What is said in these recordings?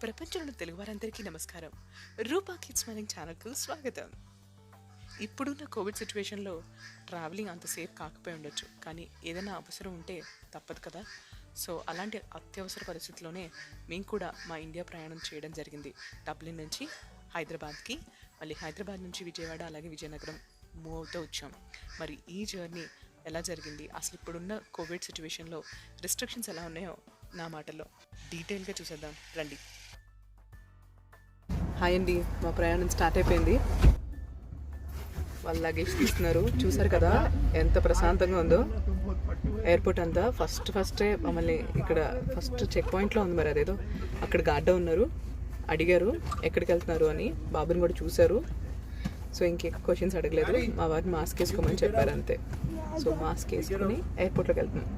ప్రపంచంలో తెలుగు వారందరికీ నమస్కారం. రూపా కిడ్స్ స్మైలింగ్ ఛానల్కు స్వాగతం. ఇప్పుడున్న కోవిడ్ సిచ్యువేషన్లో ట్రావెలింగ్ అంత సేఫ్ కాకపోయి ఉండొచ్చు, కానీ ఏదైనా అవసరం ఉంటే తప్పదు కదా. సో అలాంటి అత్యవసర పరిస్థితుల్లోనే మేము కూడా మా ఇండియా ప్రయాణం చేయడం జరిగింది. డబ్లిన్ నుంచి హైదరాబాద్కి, మళ్ళీ హైదరాబాద్ నుంచి విజయవాడ, అలాగే విజయనగరం మూవ్ అవుతూ వచ్చాం. మరి ఈ జర్నీ ఎలా జరిగింది, అసలు ఇప్పుడున్న కోవిడ్ సిచ్యువేషన్లో రిస్ట్రిక్షన్స్ ఎలా ఉన్నాయో నా మాటల్లో డీటెయిల్గా చూసేద్దాం రండి. హాయ్ అండి, మా ప్రయాణం స్టార్ట్ అయిపోయింది. వాళ్ళు లగేజ్ తీస్తున్నారు, చూసారు కదా ఎంత ప్రశాంతంగా ఉందో ఎయిర్పోర్ట్ అంతా. ఫస్టే మమ్మల్ని ఇక్కడ ఫస్ట్ చెక్ పాయింట్లో ఉంది, మరి అదేదో అక్కడ గార్డ్ ఉన్నారు, అడిగారు ఎక్కడికి వెళ్తున్నారు అని. బాబుని కూడా చూశారు. సో ఇంకెక్కువ క్వశ్చన్స్ అడగలేదు, మా వారిని మాస్క్ వేసుకోమని చెప్పారు అంతే. సో మాస్క్ వేసుకొని ఎయిర్పోర్ట్లోకి వెళ్తున్నాం.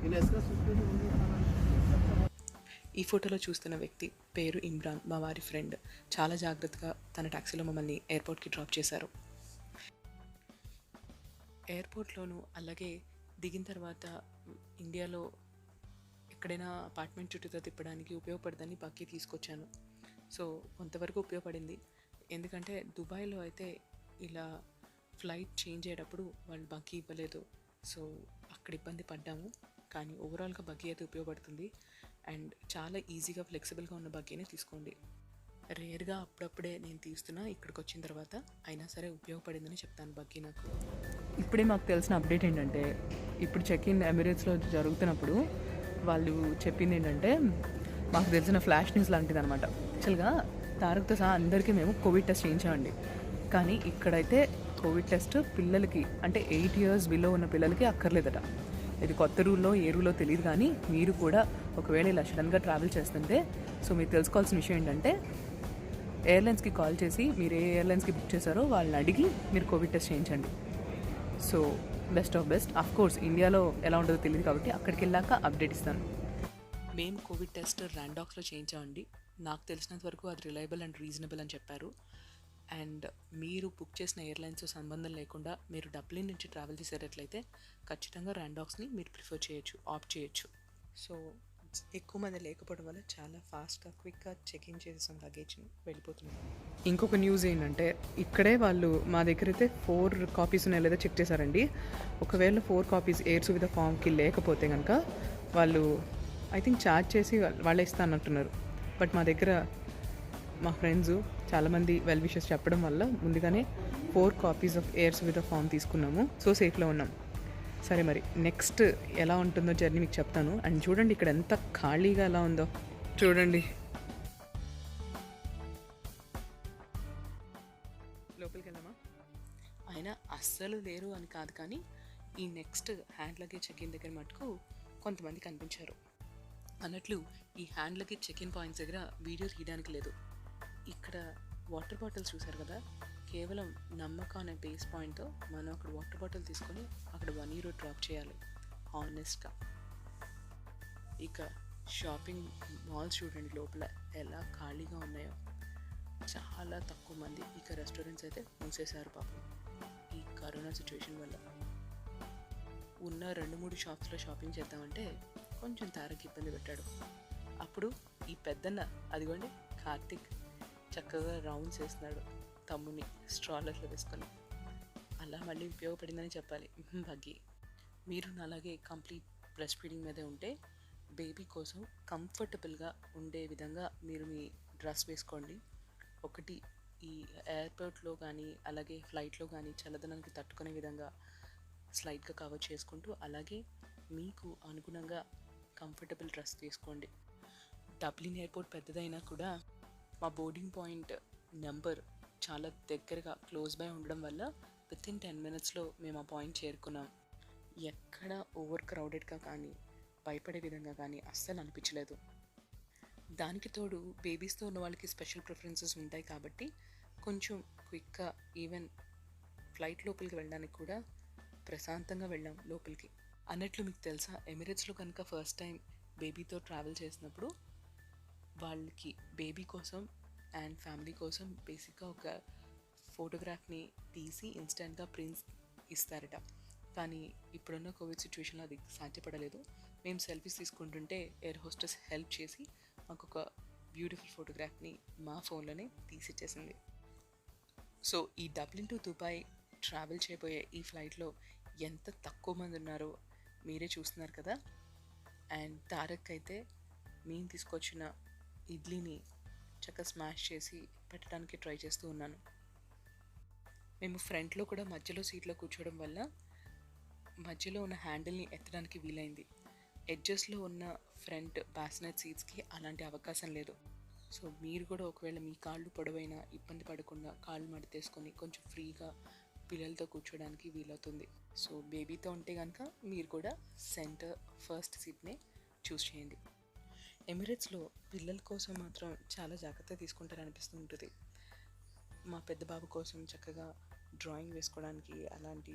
ఈ ఫోటోలో చూస్తున్న వ్యక్తి పేరు ఇమ్రాన్, మా వారి ఫ్రెండ్. చాలా జాగ్రత్తగా తన ట్యాక్సీలో మమ్మల్ని ఎయిర్పోర్ట్కి డ్రాప్ చేశారు. ఎయిర్పోర్ట్లోనూ అలాగే దిగిన తర్వాత ఇండియాలో ఎక్కడైనా అపార్ట్మెంట్ చుట్టూతో తిప్పడానికి ఉపయోగపడదని బగ్గీ తీసుకొచ్చాను. సో కొంతవరకు ఉపయోగపడింది, ఎందుకంటే దుబాయ్లో అయితే ఇలా ఫ్లైట్ చేంజ్ అయ్యేటప్పుడు వాళ్ళు బగ్గీ ఇవ్వలేదు. సో అక్కడ ఇబ్బంది పడ్డాము, కానీ ఓవరాల్గా బగ్గీ అయితే ఉపయోగపడుతుంది. అండ్ చాలా ఈజీగా ఫ్లెక్సిబుల్గా ఉన్న బగ్గీనే తీసుకోండి. రేర్గా అప్పుడప్పుడే నేను తీస్తున్నా, ఇక్కడికి వచ్చిన తర్వాత అయినా సరే ఉపయోగపడిందని చెప్తాను బగ్గీ నాకు. ఇప్పుడే మాకు తెలిసిన అప్డేట్ ఏంటంటే, ఇప్పుడు చెక్ ఇన్ ఎమిరేట్స్లో జరుగుతున్నప్పుడు వాళ్ళు చెప్పింది ఏంటంటే, మాకు తెలిసిన ఫ్లాష్ న్యూస్ లాంటిది అనమాట. యాక్చువల్గా తారక్తో సహా అందరికీ మేము కోవిడ్ టెస్ట్ చేయించామండి, కానీ ఇక్కడైతే కోవిడ్ టెస్ట్ పిల్లలకి, అంటే 8 years బిలో ఉన్న పిల్లలకి అక్కర్లేదట. ఇది కొత్త రూల్లో ఏ రూల్లో తెలియదు, కానీ మీరు కూడా ఒకవేళ ఇలా సడన్గా ట్రావెల్ చేస్తుంటే, సో మీరు తెలుసుకోవాల్సిన విషయం ఏంటంటే, ఎయిర్లైన్స్కి కాల్ చేసి మీరు ఏ ఎయిర్లైన్స్కి బుక్ చేశారో వాళ్ళని అడిగి మీరు కోవిడ్ టెస్ట్ చేయించండి. So best of best. Of course ఇండియాలో ఎలా ఉంటుందో తెలియదు కాబట్టి అక్కడికి వెళ్ళాక అప్డేట్ ఇస్తాను. మేము కోవిడ్ టెస్ట్ ర్యాండాక్స్లో చేయించామండి. నాకు తెలిసినంత వరకు అది రిలయబుల్ అండ్ రీజనబుల్ అని చెప్పారు. అండ్ మీరు బుక్ చేసిన ఎయిర్లైన్స్ సంబంధం లేకుండా మీరు డబ్లిన్ నుంచి ట్రావెల్ చేసేటట్లయితే ఖచ్చితంగా ర్యాండాక్స్ని మీరు ప్రిఫర్ చేయొచ్చు, ఆప్ట్ చేయొచ్చు. సో ఎక్కువ మంది లేకపోవడం వల్ల చాలా ఫాస్ట్గా క్విక్గా చెక్ఇన్ చేసేసాం లగేజ్ని, వెళ్ళిపోతున్నాం. ఇంకొక న్యూస్ ఏంటంటే, ఇక్కడే వాళ్ళు మా దగ్గర అయితే 4 copies ఉన్నాయో లేదో చెక్ చేశారండి. ఒకవేళ 4 copies ఎయిర్ సువిధ ఫామ్కి లేకపోతే కనుక వాళ్ళు ఐ థింక్ ఛార్జ్ చేసి వాళ్ళే ఇస్తానంటున్నారు. బట్ మా దగ్గర మా ఫ్రెండ్స్ చాలామంది వెల్ విషెస్ చెప్పడం వల్ల ముందుగానే 4 copies of air Suvidha form తీసుకున్నాము. సో సేఫ్లో ఉన్నాం. సరే, మరి నెక్స్ట్ ఎలా ఉంటుందో జర్నీ మీకు చెప్తాను. అండ్ చూడండి ఇక్కడ ఎంత ఖాళీగా ఎలా ఉందో చూడండి. లోపలికి వెళ్ళామా? ఆయన అస్సలు లేరు అని కాదు, కానీ ఈ నెక్స్ట్ హ్యాండ్ లగేజ్ చెక్-ఇన్ దగ్గర మటుకు కొంతమంది కనిపించారు. అన్నట్లు ఈ హ్యాండ్ లగేజ్ చెక్-ఇన్ పాయింట్స్ దగ్గర వీడియో తీయడానికి లేదు. ఇక్కడ వాటర్ బాటిల్స్ చూసారు కదా, కేవలం నమ్మకం అనే బేస్ పాయింట్తో మనం అక్కడ వాటర్ బాటిల్ తీసుకొని అక్కడ 1 euro డ్రాప్ చేయాలి హానెస్ట్గా. ఇక షాపింగ్ మాల్స్ చూడండి లోపల ఎలా ఖాళీగా ఉన్నాయో, చాలా తక్కువ మంది. ఇక రెస్టారెంట్స్ అయితే మూసేశారు పాపం ఈ కరోనా సిచ్యువేషన్ వల్ల. ఉన్న 2-3 షాప్స్లో షాపింగ్ చేద్దామంటే కొంచెం తారకి ఇబ్బంది పెట్టాడు. అప్పుడు ఈ పెద్దన్న, అదిగోండి కార్తిక్, చక్కగా రౌండ్స్ వేస్తున్నాడు తమ్ముని స్ట్రాలర్లో వేసుకొని. అలా మళ్ళీ ఉపయోగపడిందని చెప్పాలి బగ్గీ. మీరు అలాగే కంప్లీట్ బ్రెస్ట్ ఫీడింగ్ మీదే ఉంటే బేబీ కోసం కంఫర్టబుల్గా ఉండే విధంగా మీరు మీ డ్రెస్ వేసుకోండి. ఒకటి, ఈ ఎయిర్పోర్ట్లో కానీ అలాగే ఫ్లైట్లో కానీ చల్లదనానికి తట్టుకునే విధంగా స్లైట్గా కవర్ చేసుకుంటూ, అలాగే మీకు అనుగుణంగా కంఫర్టబుల్ డ్రెస్ వేసుకోండి. డబ్లిన్ ఎయిర్పోర్ట్ పెద్దదైనా కూడా మా బోర్డింగ్ పాయింట్ నెంబర్ చాలా దగ్గరగా క్లోజ్ బై ఉండడం వల్ల వితిన్ 10 minutesలో మేము ఆ పాయింట్ చేరుకున్నాం. ఎక్కడ ఓవర్ క్రౌడెడ్గా కానీ భయపడే విధంగా కానీ అస్సలు అనిపించలేదు. దానికి తోడు బేబీస్తో ఉన్న వాళ్ళకి స్పెషల్ ప్రిఫరెన్సెస్ ఉంటాయి కాబట్టి కొంచెం క్విక్గా ఈవెన్ ఫ్లైట్ లోపలికి వెళ్ళడానికి కూడా ప్రశాంతంగా వెళ్ళాం లోపలికి. అన్నట్లు మీకు తెలుసా, ఎమిరేట్స్లో కనుక ఫస్ట్ టైం బేబీతో ట్రావెల్ చేసినప్పుడు వాళ్ళకి బేబీ కోసం అండ్ ఫ్యామిలీ కోసం బేసిక్గా ఒక ఫోటోగ్రాఫ్ని తీసి ఇన్స్టెంట్గా ప్రింట్స్ ఇస్తారట. కానీ ఇప్పుడున్న కోవిడ్ సిచ్యువేషన్లో అది సాధ్యపడలేదు. మేము సెల్ఫీస్ తీసుకుంటుంటే ఎయిర్ హోస్టెస్ హెల్ప్ చేసి మాకు ఒక బ్యూటిఫుల్ ఫోటోగ్రాఫ్ని మా ఫోన్లోనే తీసిచ్చేసింది. సో ఈ డబ్లిన్ టు దుబాయ్ ట్రావెల్ చేయబోయే ఈ ఫ్లైట్లో ఎంత తక్కువ మంది ఉన్నారో మీరే చూస్తున్నారు కదా. అండ్ తారక్ అయితే మేము తీసుకొచ్చిన ఇడ్లీని చక్కగా స్మాష్ చేసి పెట్టడానికి ట్రై చేస్తూ ఉన్నాను. మేము ఫ్రంట్లో కూడా మధ్యలో సీట్లో కూర్చోవడం వల్ల మధ్యలో ఉన్న హ్యాండిల్ని ఎత్తడానికి వీలైంది. ఎడ్జెస్లో ఉన్న ఫ్రంట్ బాస్నెట్ సీట్స్కి అలాంటి అవకాశం లేదు. సో మీరు కూడా ఒకవేళ మీ కాళ్ళు పొడవైన ఇబ్బంది పడకుండా కాళ్ళు మడతేసుకొని కొంచెం ఫ్రీగా పిల్లలతో కూర్చోడానికి వీలవుతుంది. సో బేబీతో ఉంటే కనుక మీరు కూడా సెంటర్ ఫస్ట్ సీట్నే చూస్ చేయండి. ఎమిరేట్స్లో పిల్లల కోసం మాత్రం చాలా జాగ్రత్త తీసుకుంటారనిపిస్తూ ఉంటుంది. మా పెద్ద బాబు కోసం చక్కగా డ్రాయింగ్ వేసుకోవడానికి అలాంటి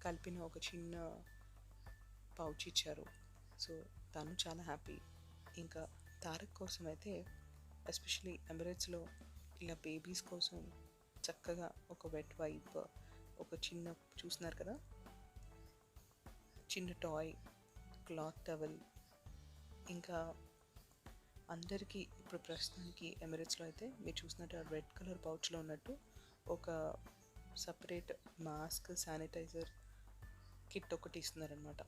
కలిపిన ఒక చిన్న పౌచ్ ఇచ్చారు. సో తను చాలా హ్యాపీ. ఇంకా తారక్ కోసం అయితే ఎస్పెషలీ ఎమిరేట్స్లో ఇలా బేబీస్ కోసం చక్కగా ఒక వెట్ వైప్, ఒక చిన్న చూస్తున్నారు కదా చిన్న టాయ్, క్లాత్ టవల్, ఇంకా అందరికీ ఇప్పుడు ప్రస్తుతానికి ఎమిరేట్స్లో అయితే మీరు చూసినట్టు రెడ్ కలర్ పౌచ్లో ఉన్నట్టు ఒక సపరేట్ మాస్క్, శానిటైజర్ కిట్ ఒకటి ఇస్తున్నారనమాట.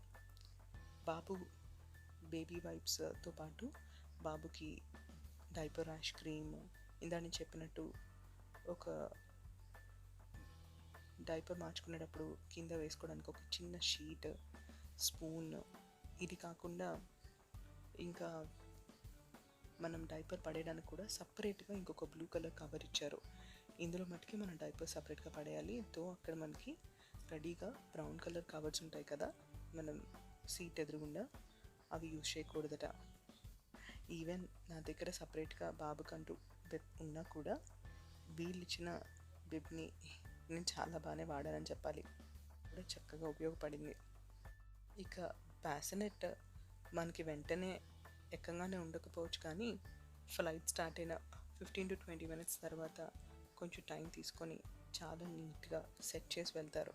బాబు బేబీ వైప్స్తో పాటు బాబుకి డైపర్ ర్యాష్ క్రీమ్, ఇందా నేను చెప్పినట్టు ఒక డైపర్ మార్చుకునేటప్పుడు కింద వేసుకోవడానికి ఒక చిన్న షీట్, స్పూన్, ఇది కాకుండా ఇంకా మనం డైపర్ పడేయడానికి కూడా సపరేట్గా ఇంకొక బ్లూ కలర్ కవర్ ఇచ్చారు. ఇందులో మటుకి మనం డైపర్ సపరేట్గా పడేయాలి. అక్కడ మనకి రెడీగా బ్రౌన్ కలర్ కవర్స్ ఉంటాయి కదా మనం సీట్ ఎదురుగుండా, అవి యూజ్ చేయకూడదట. ఈవెన్ నా దగ్గర సపరేట్గా బాబుకంటూ బెబ్ ఉన్నా కూడా వీళ్ళు ఇచ్చిన బెబ్ని నేను చాలా బాగానే వాడానని చెప్పాలి. కూడా చక్కగా ఉపయోగపడింది. ఇక బాసినెట్ మనకి వెంటనే ఎక్కగానే ఉండకపోవచ్చు, కానీ ఫ్లైట్ స్టార్ట్ అయిన 15 to 20 minutes తర్వాత కొంచెం టైం తీసుకొని చాలా నీట్గా సెట్ చేసి వెళ్తారు.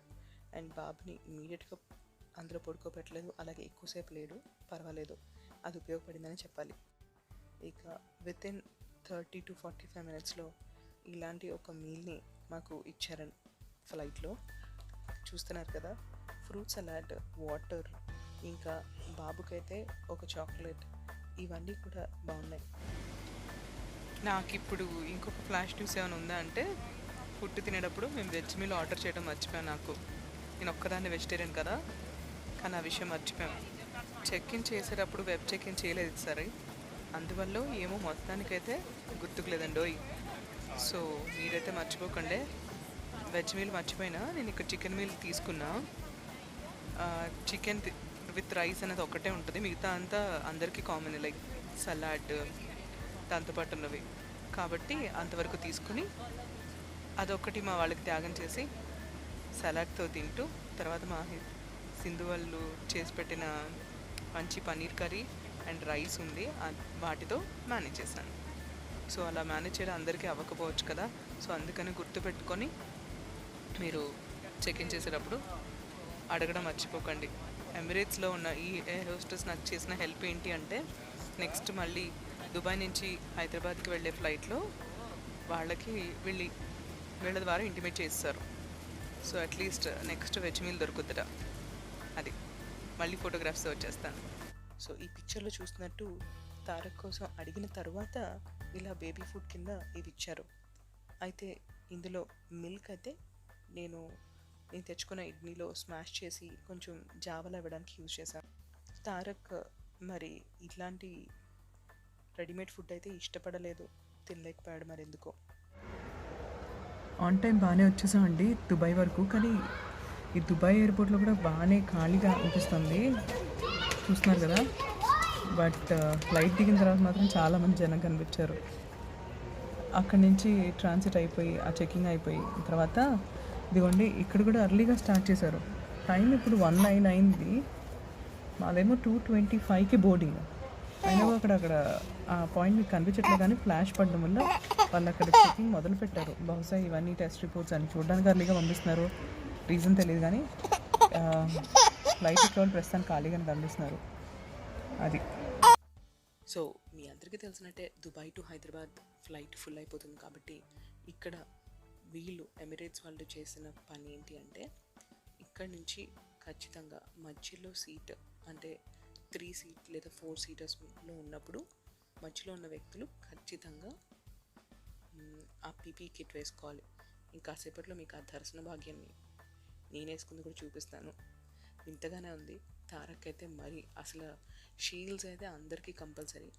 అండ్ బాబుని ఇమీడియట్గా అందులో పడుకోబెట్టలేదు, అలాగే ఎక్కువసేపు లేడు, పర్వాలేదు, అది ఉపయోగపడిందని చెప్పాలి. ఇక వితిన్ 30 to 45 minutesలో ఇలాంటి ఒక మీల్ని మాకు ఇచ్చారని ఫ్లైట్లో చూస్తున్నారు కదా. ఫ్రూట్ సలాడ్, వాటర్, ఇంకా బాబుకైతే ఒక చాక్లెట్, ఇవన్నీ కూడా బాగున్నాయి. నాకు ఇప్పుడు ఇంకొక ఫ్లాష్ న్యూస్ ఏమైనా ఉందా అంటే, ఫుడ్ తినేటప్పుడు మేము వెజ్ మీల్ ఆర్డర్ చేయడం మర్చిపోయాను. నేను ఒక్కదాన్ని వెజిటేరియన్ కదా, కానీ ఆ విషయం మర్చిపోయాను. చెక్ ఇన్ చేసేటప్పుడు వెబ్ చెక్ ఇన్ చేయలేదు సరే, అందువల్ల ఏమో మొత్తానికైతే గుర్తుకులేదండి. సో మీరైతే మర్చిపోకండి. వెజ్ మీల్ మర్చిపోయినా, నేను ఇక్కడ చికెన్ మీల్ తీసుకున్నా. చికెన్ విత్ రైస్ అనేది ఒకటే ఉంటుంది, మిగతా అంతా అందరికీ కామన్, లైక్ సలాడ్ దాంతోపాటు ఉన్నవి కాబట్టి అంతవరకు తీసుకుని అదొక్కటి మా వాళ్ళకి త్యాగం చేసి సలాడ్తో తింటూ, తర్వాత మా సింధు వాళ్ళు చేసి పెట్టిన మంచి పన్నీర్ కర్రీ అండ్ రైస్ ఉంది, వాటితో మేనేజ్ చేశాను. సో అలా మేనేజ్ చేయడం అందరికీ అవ్వకపోవచ్చు కదా. సో అందుకని గుర్తుపెట్టుకొని మీరు చెక్ ఇన్ చేసేటప్పుడు అడగడం మర్చిపోకండి. ఎమిరేట్స్లో ఉన్న ఈ ఎయిర్ హోస్టెస్ నాకు చేసిన హెల్ప్ ఏంటి అంటే, నెక్స్ట్ మళ్ళీ దుబాయ్ నుంచి హైదరాబాద్కి వెళ్ళే ఫ్లైట్లో వాళ్ళకి వీళ్ళ ద్వారా ఇంటిమేట్ చేస్తారు. So at least next veg meal దొరుకుతుందా, అది మళ్ళీ ఫోటోగ్రాఫ్స్తో వచ్చేస్తాను. సో ఈ పిక్చర్లో చూస్తున్నట్టు తారక్ కోసం అడిగిన తర్వాత ఇలా బేబీ ఫుడ్ కింద ఇవి ఇచ్చారు. అయితే ఇందులో మిల్క్ అయితే నేను తెచ్చుకున్న ఇడ్లీలో స్మాష్ చేసి కొంచెం జావలా ఇవ్వడానికి యూజ్ చేశాను. తారక్ మరి ఇట్లాంటి రెడీమేడ్ ఫుడ్ అయితే ఇష్టపడలేదు, తినలేకపోయాడు మరి ఎందుకో. ఆన్ టైం బాగానే వచ్చేసామండి దుబాయ్ వరకు, కానీ ఈ దుబాయ్ ఎయిర్పోర్ట్లో కూడా బాగానే ఖాళీగా అనిపిస్తుంది, చూస్తున్నారు కదా. బట్ ఫ్లైట్ దిగిన తర్వాత మాత్రం చాలామంది జనం కనిపించారు. అక్కడి నుంచి ట్రాన్సిట్ అయిపోయి ఆ చెకింగ్ అయిపోయి తర్వాత ఇదిగోండి ఇక్కడ కూడా ఎర్లీగా స్టార్ట్ చేశారు. టైం ఇప్పుడు 1:09 అయింది, మాదేమో 2:25కి బోర్డింగ్. అయినా అక్కడ ఆ పాయింట్ మీకు కనిపించట్లేదు, కానీ ఫ్లాష్ పడడం వల్ల వాళ్ళు అక్కడ చెకింగ్ మొదలు పెట్టారు. బహుశా ఇవన్నీ టెస్ట్ రిపోర్ట్స్ అని చూడడానికి ఎర్లీగా పంపిస్తున్నారు, రీజన్ తెలియదు, కానీ ఫ్లైట్ ఇక్కడ ప్రస్తుతానికి ఖాళీగానే కనిపిస్తున్నారు. అది సో మీ అందరికీ తెలిసినట్టే Dubai to Hyderabad flight full అయిపోతుంది కాబట్టి ఇక్కడ వీళ్ళు ఎమిరేట్స్ వాళ్ళు చేసిన పని ఏంటి అంటే ఇక్కడ నుంచి ఖచ్చితంగా మధ్యలో సీట్ అంటే 3 సీట్ లేదా 4 సీటర్స్లో ఉన్నప్పుడు మధ్యలో ఉన్న వ్యక్తులు ఖచ్చితంగా ఆ పీపీ కిట్ వేసుకోవాలి. ఇంకాసేపట్లో మీకు ఆ దర్శన భాగ్యాన్ని నేను వేసుకుంది కూడా చూపిస్తాను. వింతగానే ఉంది. తారక్ అయితే మరి అసలు షీల్డ్స్ అయితే అందరికీ కంపల్సరీ,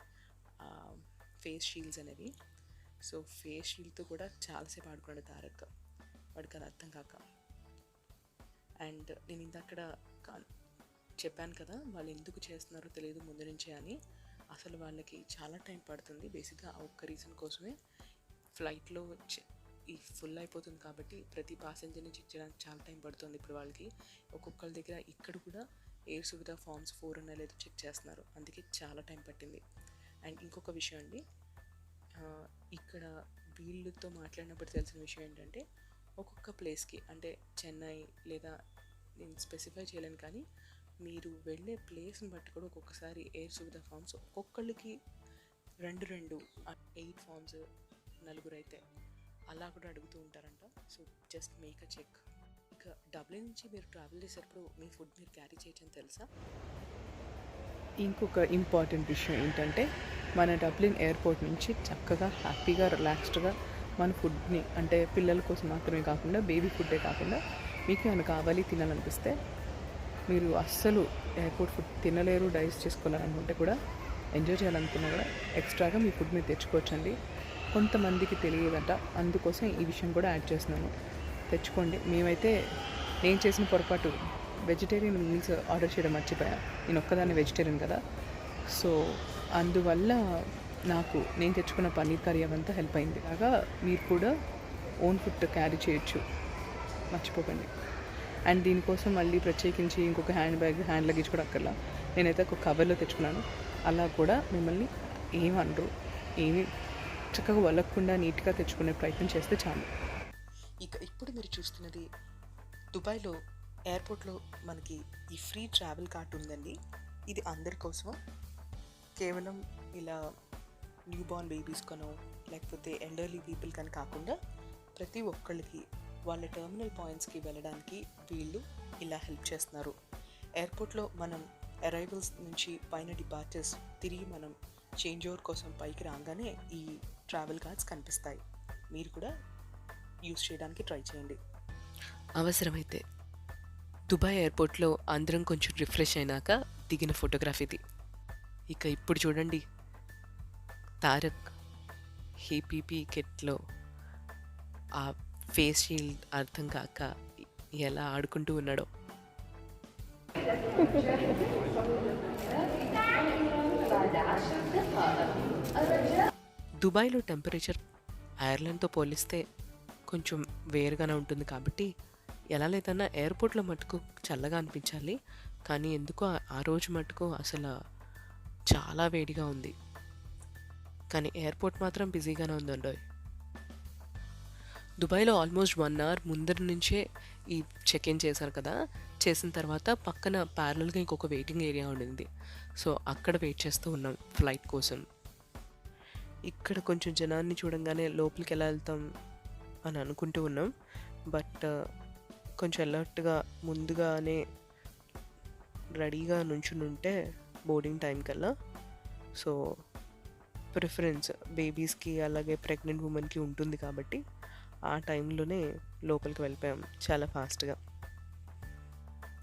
ఫేస్ షీల్డ్స్ అనేవి. సో ఫేస్ షీల్డ్తో కూడా చాలాసేపు ఆడుకున్నాడు తారక్, వాడికి అది అర్థం కాక. అండ్ నేను ఇంతక్కడ చెప్పాను కదా వాళ్ళు ఎందుకు చేస్తున్నారో తెలియదు ముందు నుంచే అని. అసలు వాళ్ళకి చాలా టైం పడుతుంది. బేసిక్గా ఆ ఒక్క రీజన్ కోసమే ఫ్లైట్లో ఈ ఫుల్ అయిపోతుంది కాబట్టి ప్రతి ప్యాసింజర్ని చెక్ చేయడానికి చాలా టైం పడుతుంది. ఇప్పుడు వాళ్ళకి ఒక్కొక్కరి దగ్గర ఇక్కడ కూడా ఎయిర్ సువిధా ఫార్మ్స్ 4 అన్న లేదో చెక్ చేస్తున్నారు, అందుకే చాలా టైం పట్టింది. అండ్ ఇంకొక విషయం అండి, ఇక్కడ వీళ్ళతో మాట్లాడినప్పుడు తెలిసిన విషయం ఏంటంటే ఒక్కొక్క ప్లేస్కి అంటే చెన్నై లేదా నేను స్పెసిఫై చేయలేను కానీ మీరు వెళ్ళే ప్లేస్ని బట్టి కూడా ఒక్కొక్కసారి ఎయిర్ సువిధా ఫార్మ్స్ ఒక్కొక్కళ్ళకి 2 8 ఫార్మ్స్ 4 అయితే అలా కూడా అడుగుతూ ఉంటారంట. So just make a check. ఇక డబ్లిన్ నుంచి మీరు ట్రావెల్ చేసేటప్పుడు మీ ఫుడ్ మీరు క్యారీ చేయొచ్చని తెలుసా? ఇంకొక ఇంపార్టెంట్ విషయం ఏంటంటే మన డబ్లిన్ ఎయిర్పోర్ట్ నుంచి చక్కగా హ్యాపీగా రిలాక్స్డ్గా మన ఫుడ్ని అంటే పిల్లల కోసం మాత్రమే కాకుండా బేబీ ఫుడ్డే కాకుండా మీకు ఏమైనా కావాలి తినాలనిపిస్తే మీరు అస్సలు ఎయిర్పోర్ట్ ఫుడ్ తినలేరు, డైజెస్ట్ చేసుకోవాలనుకుంటే కూడా ఎంజాయ్ చేయాలనుకున్నా కూడా ఎక్స్ట్రాగా మీ ఫుడ్ మీరు తెచ్చుకోవచ్చండి. కొంతమందికి తెలియదట, అందుకోసం ఈ విషయం కూడా యాడ్ చేస్తున్నాను. తెచ్చుకోండి. నేను చేసిన పొరపాటు వెజిటేరియన్ మీల్స్ ఆర్డర్ చేయడం మర్చిపోయా. నేను ఒక్కదాన్ని వెజిటేరియన్ కదా, సో అందువల్ల నేను తెచ్చుకున్న పన్నీర్ కర్రీ అవంతా హెల్ప్ అయింది. అలాగా మీరు కూడా ఓన్ ఫుడ్ క్యారీ చేయొచ్చు, మర్చిపోకండి. అండ్ దీనికోసం మళ్ళీ ప్రత్యేకించి ఇంకొక హ్యాండ్ లగేజ్ కూడా అక్కర్లా. నేనైతే ఒక కవర్లో తెచ్చుకున్నాను. అలా కూడా మిమ్మల్ని ఏమనరు, ఏమి చక్కగా వలక్కుండా నీట్గా తెచ్చుకునే ప్రయత్నం చేస్తే చాలు. ఇక ఇప్పుడు మీరు చూస్తున్నది దుబాయ్లో ఎయిర్పోర్ట్లో మనకి ఈ ఫ్రీ ట్రావెల్ కార్డ్ ఉందండి. ఇది అందరి కోసం, కేవలం ఇలా న్యూ బార్న్ బేబీస్ కనో లేకపోతే ఎల్డర్లీ పీపుల్ కానీ కాకుండా ప్రతి ఒక్కళ్ళకి వాళ్ళ టెర్మినల్ పాయింట్స్కి వెళ్ళడానికి వీళ్ళు ఇలా హెల్ప్ చేస్తున్నారు. ఎయిర్పోర్ట్లో మనం అరైవల్స్ నుంచి పైన డిపార్చర్స్ తిరిగి మనం చేంజ్ ఓవర్ కోసం పైకి రాగానే ఈ ట్రావెల్ కార్డ్స్ కనిపిస్తాయి. మీరు కూడా యూజ్ చేయడానికి ట్రై చేయండి అవసరమైతే. దుబాయ్ ఎయిర్పోర్ట్లో అందరం కొంచెం రిఫ్రెష్ అయినాక దిగిన ఫోటోగ్రఫీ ఇది. ఇక ఇప్పుడు చూడండి తారక్ హీపీపీ కిట్లో ఆ ఫేస్ షీల్డ్ అర్థం కాక ఎలా ఆడుకుంటూ ఉన్నాడో. దుబాయ్లో టెంపరేచర్ ఐర్లాండ్తో పోలిస్తే కొంచెం వేరుగానే ఉంటుంది కాబట్టి ఎలా లేదన్నా ఎయిర్పోర్ట్లో మటుకు చల్లగా అనిపించాలి, కానీ ఎందుకో ఆ రోజు మటుకు అసలు చాలా వేడిగా ఉంది. కానీ ఎయిర్పోర్ట్ మాత్రం బిజీగానే ఉందండి. దుబాయ్లో ఆల్మోస్ట్ 1 అవర్ ముందర నుంచే ఈ చెక్ ఇన్ చేశారు కదా, చేసిన తర్వాత పక్కన ప్యారలల్గా ఇంకొక వెయిటింగ్ ఏరియా ఉండింది. సో అక్కడ వెయిట్ చేస్తూ ఉన్నాం ఫ్లైట్ కోసం. ఇక్కడ కొంచెం జనాన్ని చూడంగానే లోపలికి ఎలా వెళ్తాం అని అనుకుంటూ ఉన్నాం. బట్ కొంచెం అలర్ట్గా ముందుగానే రెడీగా నుంచుని ఉంటే బోర్డింగ్ టైం కల్లా, సో ప్రిఫరెన్స్ బేబీస్కి అలాగే ప్రెగ్నెంట్ ఉమెన్కి ఉంటుంది కాబట్టి ఆ టైంలోనే లోపలికి వెళ్ళిపోయాం చాలా ఫాస్ట్గా.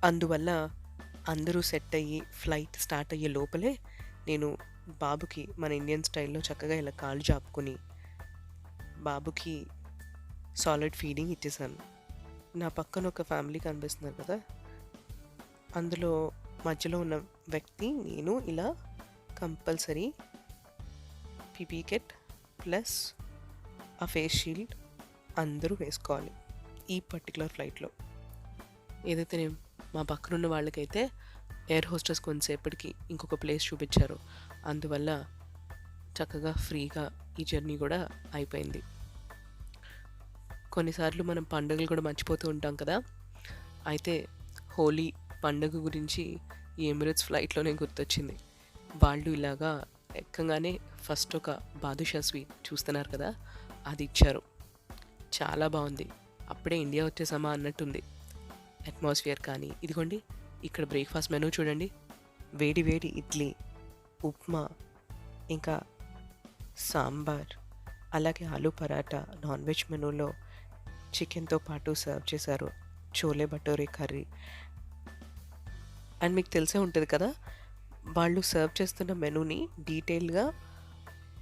అందువల్ల అందరూ సెట్ అయ్యి ఫ్లైట్ స్టార్ట్ అయ్యే లోపలే నేను బాబుకి మన ఇండియన్ స్టైల్లో చక్కగా ఇలా కాళ్ళు చాపుకొని బాబుకి సాలిడ్ ఫీడింగ్ ఇచ్చేసాను. నా పక్కన ఒక ఫ్యామిలీ కనిపిస్తున్నారు కదా, అందులో మధ్యలో ఉన్న వ్యక్తి నేను ఇలా కంపల్సరీ పీపీ కిట్ ప్లస్ ఆ ఫేస్ షీల్డ్ అందరూ వేసుకోవాలి ఈ పర్టికులర్ ఫ్లైట్లో. ఏదైతే నేను మా పక్కనున్న వాళ్ళకైతే ఎయిర్ హోస్టెస్ కొంతసేపటికి ఇంకొక ప్లేస్ చూపించారు, అందువల్ల చక్కగా ఫ్రీగా ఈ జర్నీ కూడా అయిపోయింది. కొన్నిసార్లు మనం పండుగలు కూడా మర్చిపోతూ ఉంటాం కదా, అయితే హోలీ పండుగ గురించి ఈ ఎమిరేట్స్ ఫ్లైట్లోనే గుర్తొచ్చింది. వాళ్ళు ఇలాగా ఎక్కగానే ఫస్ట్ ఒక బాదుషా స్వీట్ చూస్తున్నారు కదా, అది ఇచ్చారు. చాలా బాగుంది. అప్పుడే ఇండియా వచ్చేసామా అన్నట్టుంది అట్మాస్ఫియర్. కానీ ఇదిగోండి ఇక్కడ బ్రేక్ఫాస్ట్ మెనూ చూడండి. వేడి వేడి ఇడ్లీ, ఉప్మా, ఇంకా సాంబార్, అలాగే ఆలూ పరాటా. నాన్ వెజ్ మెనూలో చికెన్తో పాటు సర్వ్ చేశారు చోలే భటోరే కర్రీ. అండ్ మీకు తెలిసే ఉంటుంది కదా, వాళ్ళు సర్వ్ చేస్తున్న మెనూని డీటెయిల్గా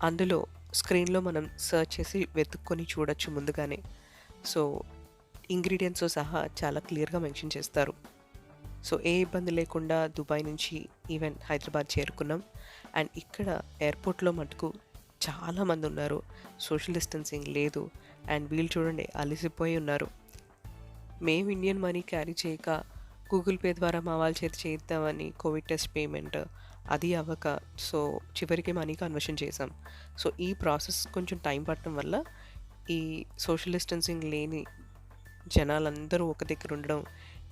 అందులో స్క్రీన్లో మనం సర్చ్ చేసి వెతుక్కొని చూడొచ్చు ముందుగానే. సో ఇంగ్రీడియంట్స్తో సహా చాలా క్లియర్గా మెన్షన్ చేస్తారు. సో ఏ ఇబ్బంది లేకుండా దుబాయ్ నుంచి ఈవెన్ హైదరాబాద్ చేరుకున్నాం. అండ్ ఇక్కడ ఎయిర్పోర్ట్లో మటుకు చాలామంది ఉన్నారు, సోషల్ డిస్టెన్సింగ్ లేదు. అండ్ వీళ్ళు చూడండి అలసిపోయి ఉన్నారు. మేము ఇండియన్ మనీ క్యారీ చేయక గూగుల్ పే ద్వారా మా వాళ్ళ చేతి చేద్దామని కోవిడ్ టెస్ట్ పేమెంట్ అది అవ్వక, సో చివరికి మనీ కన్వర్షన్ చేసాం. సో ఈ ప్రాసెస్ కొంచెం టైం పడటం వల్ల ఈ సోషల్ డిస్టెన్సింగ్ లేని జనాలందరూ ఒక దగ్గర ఉండడం,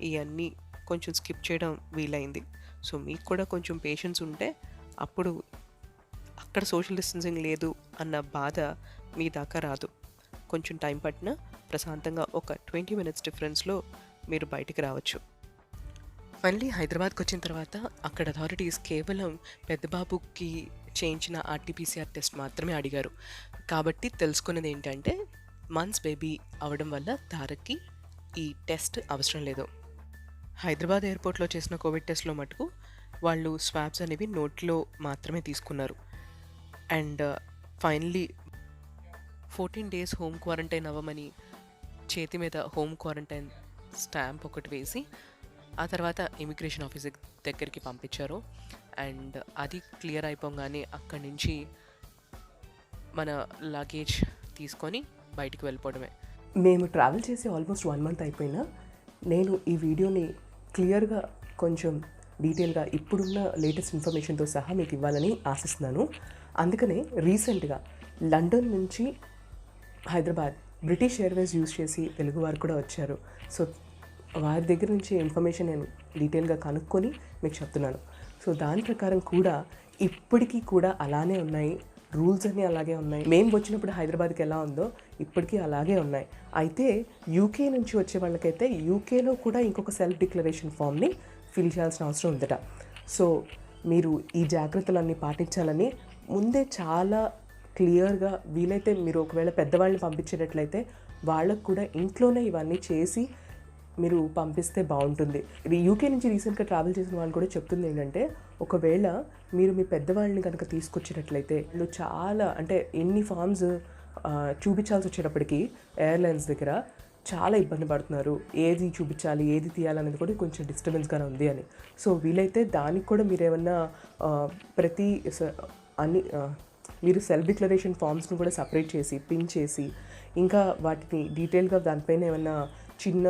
ఇవన్నీ కొంచెం స్కిప్ చేయడం వీలైంది. సో మీకు కూడా కొంచెం పేషెన్స్ ఉంటే అప్పుడు అక్కడ సోషల్ డిస్టెన్సింగ్ లేదు అన్న బాధ మీ దాకా రాదు. కొంచెం టైం పట్టినా ప్రశాంతంగా ఒక 20 minutes డిఫరెన్స్లో మీరు బయటికి రావచ్చు. మళ్ళీ హైదరాబాద్కి వచ్చిన తర్వాత అక్కడ అథారిటీస్ కేవలం పెద్ద బాబుకి చేయించిన ఆర్టీపీసీఆర్ టెస్ట్ మాత్రమే అడిగారు. కాబట్టి తెలుసుకున్నది ఏంటంటే మంత్స్ బేబీ అవడం వల్ల తారక్కి ఈ టెస్ట్ అవసరం లేదు. హైదరాబాద్ ఎయిర్పోర్ట్లో చేసిన కోవిడ్ టెస్ట్లో మటుకు వాళ్ళు స్వాబ్స్ అనేవి నోట్లో మాత్రమే తీసుకున్నారు. And finally 14 days home quarantine అవ్వమని చేతి మీద హోమ్ క్వారంటైన్ స్టాంప్ ఒకటి వేసి ఆ తర్వాత ఇమిగ్రేషన్ ఆఫీసర్ దగ్గరికి పంపించారు. అండ్ అది క్లియర్ అయిపోగానే అక్కడి నుంచి మన లగేజ్ తీసుకొని బయటికి వెళ్ళిపోవడమే. మేము ట్రావెల్ చేసి ఆల్మోస్ట్ 1 month అయిపోయినా నేను ఈ వీడియోని క్లియర్గా కొంచెం డీటెయిల్గా ఇప్పుడున్న లేటెస్ట్ ఇన్ఫర్మేషన్తో సహా మీకు ఇవ్వాలని ఆశిస్తున్నాను. అందుకనే రీసెంట్గా లండన్ నుంచి హైదరాబాద్ బ్రిటిష్ ఎయిర్వేస్ యూజ్ చేసి తెలుగు వారు కూడా వచ్చారు. సో వారి దగ్గర నుంచి ఇన్ఫర్మేషన్ నేను డీటెయిల్గా కనుక్కొని మీకు చెప్తున్నాను. సో దాని ప్రకారం కూడా ఇప్పటికీ కూడా అలానే ఉన్నాయి, రూల్స్ అన్నీ అలాగే ఉన్నాయి. మేము వచ్చినప్పుడు హైదరాబాద్కి ఎలా ఉందో ఇప్పటికీ అలాగే ఉన్నాయి. అయితే యూకే నుంచి వచ్చే వాళ్ళకైతే యూకేలో కూడా ఇంకొక సెల్ఫ్ డిక్లరేషన్ ఫామ్ని ఫిల్ చేయాల్సిన అవసరం ఉందట. సో మీరు ఈ జాగ్రత్తలన్నీ పాటించాలని ముందే చాలా క్లియర్గా, వీలైతే మీరు ఒకవేళ పెద్దవాళ్ళని పంపించేటట్లయితే వాళ్ళకు కూడా ఇంట్లోనే ఇవన్నీ చేసి మీరు పంపిస్తే బాగుంటుంది. ఇది యూకే నుంచి రీసెంట్గా ట్రావెల్ చేసిన వాళ్ళు కూడా చెప్తుంది ఏంటంటే, ఒకవేళ మీరు మీ పెద్దవాళ్ళని కనుక తీసుకొచ్చేటట్లయితే వాళ్ళు చాలా అంటే ఎన్ని ఫామ్స్ చూపించాల్సి వచ్చేటప్పటికి ఎయిర్లైన్స్ దగ్గర చాలా ఇబ్బంది పడుతున్నారు. ఏది చూపించాలి, ఏది తీయాలనేది కూడా కొంచెం డిస్టర్బెన్స్గానే ఉంది అని. సో వీలైతే దానికి కూడా మీరు ఏమన్నా మీరు సెల్ఫ్ డిక్లరేషన్ ఫామ్స్ని కూడా సపరేట్ చేసి పిన్ చేసి, ఇంకా వాటిని డీటెయిల్గా దానిపైన ఏమన్నా చిన్న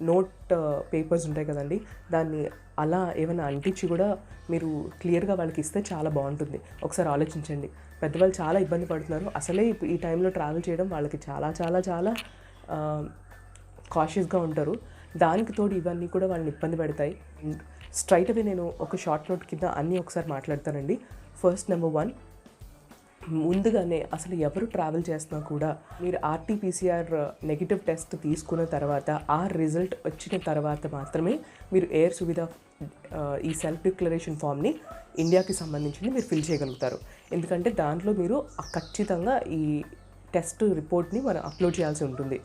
నోట్ పేపర్స్ ఉంటాయి కదండి, దాన్ని అలా ఏమైనా అంటించి కూడా మీరు క్లియర్గా వాళ్ళకి ఇస్తే చాలా బాగుంటుంది. ఒకసారి ఆలోచించండి. పెద్దవాళ్ళు చాలా ఇబ్బంది పడుతున్నారు. అసలే ఈ టైంలో ట్రావెల్ చేయడం వాళ్ళకి చాలా చాలా చాలా కాషియస్గా ఉంటారు. దానికి తోడు ఇవన్నీ కూడా వాళ్ళని ఇబ్బంది పెడతాయి. స్ట్రైట్ అవే నేను ఒక షార్ట్ నోట్ కింద అన్నీ ఒకసారి మాట్లాడతానండి. ఫస్ట్ నెంబర్ 1, ముందుగానే అసలు ఎవరు ట్రావెల్ చేస్తున్నా కూడా మీరు ఆర్టీపీసీఆర్ నెగిటివ్ టెస్ట్ తీసుకున్న తర్వాత ఆ రిజల్ట్ వచ్చిన తర్వాత మాత్రమే మీరు ఎయిర్ సువిధ ఈ సెల్ఫ్ డిక్లరేషన్ ఫామ్ని ఇండియాకి సంబంధించింది మీరు ఫిల్ చేయగలుగుతారు. ఎందుకంటే దాంట్లో మీరు ఖచ్చితంగా ఈ టెస్ట్ రిపోర్ట్ని మనం అప్లోడ్ చేయాల్సి ఉంటుంది.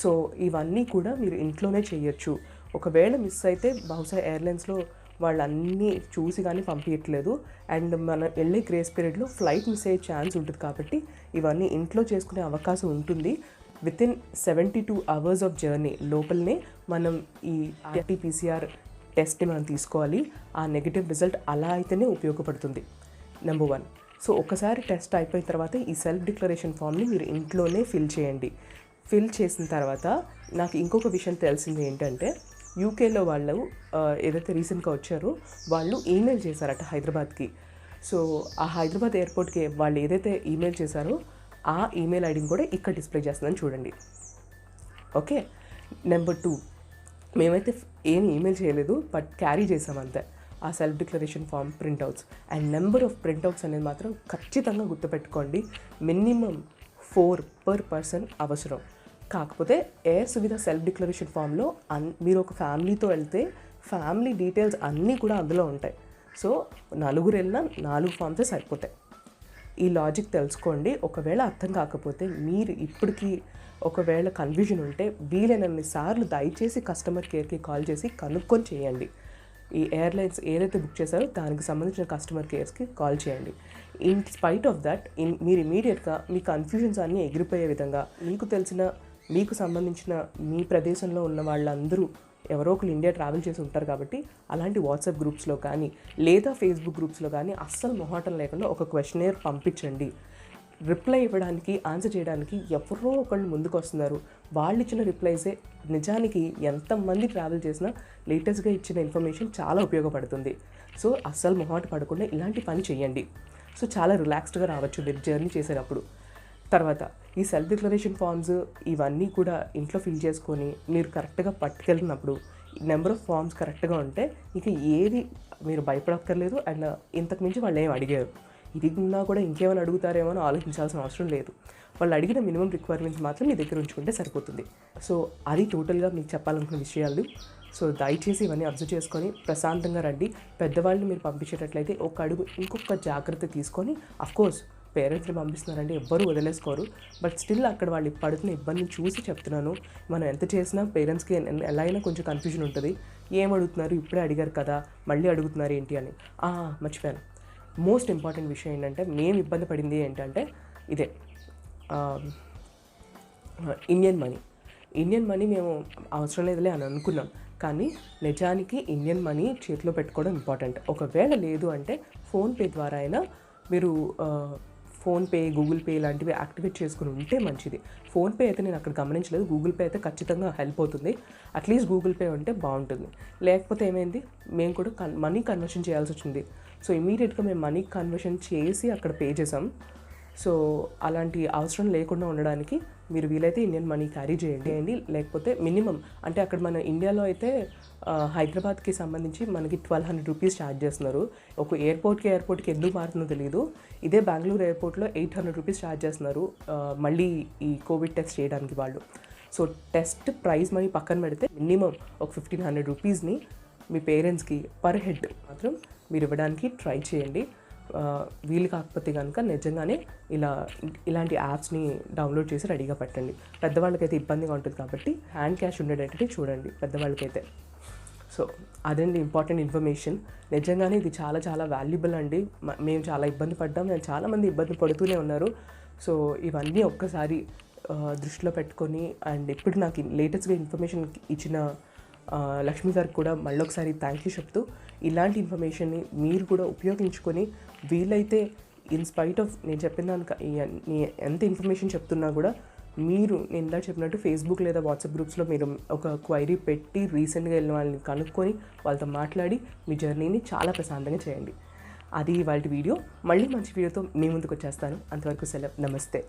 సో ఇవన్నీ కూడా మీరు ఇంట్లోనే చేయొచ్చు. ఒకవేళ మిస్ అయితే బహుశా ఎయిర్లైన్స్లో వాళ్ళన్నీ చూసి కానీ పంపించట్లేదు. అండ్ మనం వెళ్ళే గ్రేస్ పీరియడ్లో ఫ్లైట్ మిస్ అయ్యే ఛాన్స్ ఉంటుంది. కాబట్టి ఇవన్నీ ఇంట్లో చేసుకునే అవకాశం ఉంటుంది. వితిన్ 72 hours ఆఫ్ జర్నీ లోపలనే మనం ఈ ఆర్టీపీసీఆర్ టెస్ట్ని మనం తీసుకోవాలి. ఆ నెగిటివ్ రిజల్ట్ అలా అయితేనే ఉపయోగపడుతుంది. నెంబర్ 1. సో ఒకసారి టెస్ట్ అయిపోయిన తర్వాత ఈ సెల్ఫ్ డిక్లరేషన్ ఫామ్ని మీరు ఇంట్లోనే ఫిల్ చేయండి. ఫిల్ చేసిన తర్వాత నాకు ఇంకొక విషయం తెలిసింది ఏంటంటే, యూకేలో వాళ్ళు ఏదైతే రీసెంట్గా వచ్చారో వాళ్ళు ఈమెయిల్ చేశారట హైదరాబాద్కి. సో ఆ హైదరాబాద్ ఎయిర్పోర్ట్కి వాళ్ళు ఏదైతే ఈమెయిల్ చేశారో ఆ ఈమెయిల్ ఐడిని కూడా ఇక్కడ డిస్ప్లే చేస్తుందని చూడండి. ఓకే. నెంబర్ 2, మేమైతే ఏమి ఈమెయిల్ చేయలేదు, బట్ క్యారీ చేసాం అంతే. ఆ self declaration form printouts. And number of printouts అనేది మాత్రం ఖచ్చితంగా గుర్తుపెట్టుకోండి. మినిమం 4 per person అవసరం. కాకపోతే ఎయిర్ సువిధ సెల్ఫ్ డిక్లరేషన్ ఫామ్లో మీరు ఒక ఫ్యామిలీతో వెళ్తే ఫ్యామిలీ డీటెయిల్స్ అన్నీ కూడా అందులో ఉంటాయి. సో 4 వెళ్ళినా 4 ఫామ్సే సరిపోతాయి. ఈ లాజిక్ తెలుసుకోండి. ఒకవేళ అర్థం కాకపోతే మీరు ఇప్పటికీ ఒకవేళ కన్ఫ్యూజన్ ఉంటే వీలైనన్ని సార్లు దయచేసి కస్టమర్ కేర్కి కాల్ చేసి కనుక్కొని చేయండి. ఈ ఎయిర్లైన్స్ ఏదైతే బుక్ చేశారో దానికి సంబంధించిన కస్టమర్ కేర్స్కి కాల్ చేయండి. ఇన్ స్పైట్ ఆఫ్ దట్ మీరు ఇమీడియట్గా మీ కన్ఫ్యూజన్స్ అన్నీ ఎగిరిపోయే విధంగా మీకు తెలిసిన మీకు సంబంధించిన మీ ప్రదేశంలో ఉన్న వాళ్ళందరూ ఎవరో ఒకరు ఇండియా ట్రావెల్ చేసి ఉంటారు కాబట్టి అలాంటి వాట్సాప్ గ్రూప్స్లో కానీ లేదా ఫేస్బుక్ గ్రూప్స్లో కానీ అస్సలు మొహాటం లేకుండా ఒక క్వశ్చనేర్ పంపించండి. రిప్లై ఇవ్వడానికి ఆన్సర్ చేయడానికి ఎవరో ఒకళ్ళు ముందుకు వస్తున్నారు. వాళ్ళు ఇచ్చిన రిప్లైసే నిజానికి ఎంతమంది ట్రావెల్ చేసినా లేటెస్ట్గా ఇచ్చిన ఇన్ఫర్మేషన్ చాలా ఉపయోగపడుతుంది. సో అస్సలు మొహాట పడకుండా ఇలాంటి పని చేయండి. సో చాలా రిలాక్స్డ్గా రావచ్చు మీరు జర్నీ చేసేటప్పుడు. తర్వాత ఈ సెల్ఫ్ డిక్లరేషన్ ఫామ్స్ ఇవన్నీ కూడా ఇంట్లో ఫిల్ చేసుకొని మీరు కరెక్ట్గా పట్టుకెళ్ళినప్పుడు నెంబర్ ఆఫ్ ఫామ్స్ కరెక్ట్గా ఉంటే ఇక ఏది మీరు భయపడక్కర్లేదు. అండ్ ఇంతకుమించి వాళ్ళు ఏం అడిగారు, ఇది ఉన్నా కూడా ఇంకేమైనా అడుగుతారేమో అని ఆలోచించాల్సిన అవసరం లేదు. వాళ్ళు అడిగిన మినిమం రిక్వైర్మెంట్స్ మాత్రం మీ దగ్గర ఉంచుకుంటే సరిపోతుంది. సో అది టోటల్గా మీకు చెప్పాలనుకున్న విషయాలు. సో దయచేసి ఇవన్నీ అబ్జర్వ్ చేసుకొని ప్రశాంతంగా రండి. పెద్దవాళ్ళని మీరు పంపించేటట్లయితే ఒక అడుగు ఇంకొక జాగ్రత్త తీసుకొని, అఫ్కోర్స్ పేరెంట్స్ని పంపిస్తున్నారంటే ఎవ్వరూ వదిలేసుకోరు. బట్ స్టిల్ అక్కడ వాళ్ళు పడుతున్న ఇబ్బందిని చూసి చెప్తున్నాను. మనం ఎంత చేసినా పేరెంట్స్కి ఎలా అయినా కొంచెం కన్ఫ్యూజన్ ఉంటుంది. ఏం అడుగుతున్నారు, ఇప్పుడే అడిగారు కదా మళ్ళీ అడుగుతున్నారు ఏంటి అని. మర్చిపోయాను, మోస్ట్ ఇంపార్టెంట్ విషయం ఏంటంటే మేము ఇబ్బంది పడింది ఏంటంటే ఇదే ఇండియన్ మనీ మేము అవసరం లేదులే అని అనుకున్నాం. కానీ నిజానికి ఇండియన్ మనీ చేతిలో పెట్టుకోవడం ఇంపార్టెంట్. ఒకవేళ లేదు అంటే ఫోన్పే ద్వారా అయినా మీరు ఫోన్పే, గూగుల్ పే ఇలాంటివి యాక్టివేట్ చేసుకుని ఉంటే మంచిది. ఫోన్పే అయితే నేను అక్కడ గమనించలేదు, గూగుల్ పే అయితే ఖచ్చితంగా హెల్ప్ అవుతుంది. అట్లీస్ట్ గూగుల్ పే ఉంటే బాగుంటుంది. లేకపోతే ఏమైంది, మేము కూడా మనీ కన్వర్షన్ చేయాల్సి వచ్చింది. సో ఇమీడియట్గా మేము మనీ కన్వర్షన్ చేసి అక్కడ పే చేసాం. సో అలాంటి అవసరం లేకుండా ఉండడానికి మీరు వీలైతే ఇండియన్ మనీ క్యారీ చేయండి. లేకపోతే మినిమం అంటే అక్కడ మన ఇండియాలో అయితే హైదరాబాద్కి సంబంధించి మనకి 1200 రూపీస్ ఛార్జ్ చేస్తున్నారు. ఒక ఎయిర్పోర్ట్కి ఎందుకు మారుతుందో తెలియదు. ఇదే బెంగళూరు ఎయిర్పోర్ట్లో 800 రూపీస్ ఛార్జ్ చేస్తున్నారు మళ్ళీ ఈ కోవిడ్ టెస్ట్ చేయడానికి వాళ్ళు. సో టెస్ట్ ప్రైస్ మనీ పక్కన పెడితే మినిమం ఒక 1500 రూపీస్ని మీ పేరెంట్స్కి పర్ హెడ్ మాత్రం మీరు ఇవ్వడానికి ట్రై చేయండి. వీలు కాకపోతే కనుక నిజంగానే ఇలాంటి యాప్స్ని డౌన్లోడ్ చేసి రెడీగా పెట్టండి. పెద్దవాళ్ళకైతే ఇబ్బందిగా ఉంటుంది కాబట్టి హ్యాండ్ క్యాష్ ఉండేటట్టు చూడండి పెద్దవాళ్ళకైతే. సో అదండి ఇంపార్టెంట్ ఇన్ఫర్మేషన్. నిజంగానే ఇది చాలా చాలా వాల్యుబుల్ అండి. మేము చాలా ఇబ్బంది పడ్డాం, నేను చాలామంది ఇబ్బంది పడుతూనే ఉన్నారు. సో ఇవన్నీ ఒక్కసారి దృష్టిలో పెట్టుకొని అండ్ ఇప్పుడు నాకు లేటెస్ట్గా ఇన్ఫర్మేషన్ ఇచ్చిన లక్ష్మి గారికి కూడా మళ్ళీ ఒకసారి థ్యాంక్ యూ చెప్తూ, ఇలాంటి ఇన్ఫర్మేషన్ని మీరు కూడా ఉపయోగించుకొని వీలైతే ఇన్స్పైట్ ఆఫ్ నేను చెప్పిన దానికి ఎంత ఇన్ఫర్మేషన్ చెప్తున్నా కూడా మీరు నేను ఇందాక చెప్పినట్టు ఫేస్బుక్ లేదా వాట్సాప్ గ్రూప్స్లో మీరు ఒక క్వైరీ పెట్టి రీసెంట్గా వెళ్ళిన వాళ్ళని కనుక్కొని వాళ్ళతో మాట్లాడి మీ జర్నీని చాలా ప్రశాంతంగా చేయండి. అది వాళ్ళ వీడియో. మళ్ళీ మంచి వీడియోతో మీ ముందుకు వచ్చేస్తాను. అంతవరకు సెలవు, నమస్తే.